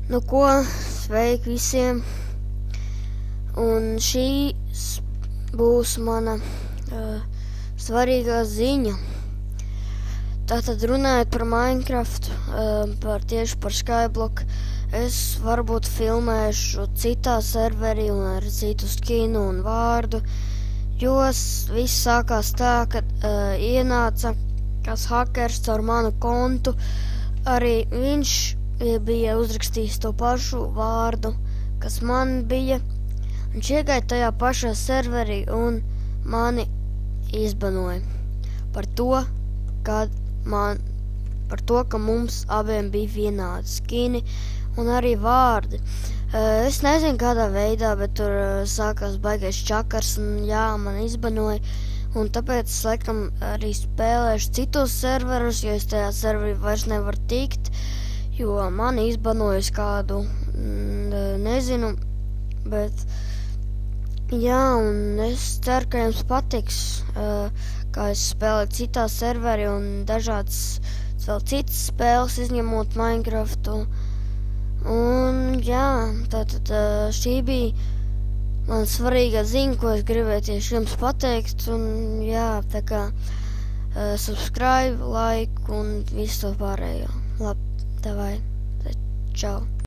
Nu ko, sveiki visiem, un šī būs mana svarīgā ziņa. Tātad runājot par Minecraft, tieši par Skyblock, es varbūt filmēšu citā serverī un ar citu skinu un vārdu, jo viss sākās tā, kad ienāca kāds hakers caur manu kontu, arī viņš bija uzrakstījis to pašu vārdu, kas man bija. Viņš iegāja tajā pašā serverī un mani izbanoja par to, ka mums abiem bija vienādi skini un arī vārdi. Es nezinu kādā veidā, bet tur sākās baigais čakars un man izbanoja. Un tāpēc es laikam arī spēlēšu citos serverus, jo es tajā serverī vairs nevaru tikt, jo mani izbanojas kādu, nezinu, bet un es ceru, ka jums patiks, kā es spēlēju citā serverī un dažādas vēl citas spēles, izņemot Minecraftu. Un tātad šī bija man svarīgā ziņa, ko es gribēju tieši jums pateikt, un tā kā subscribe, like un visu to pārējo. Labi, davai, čau.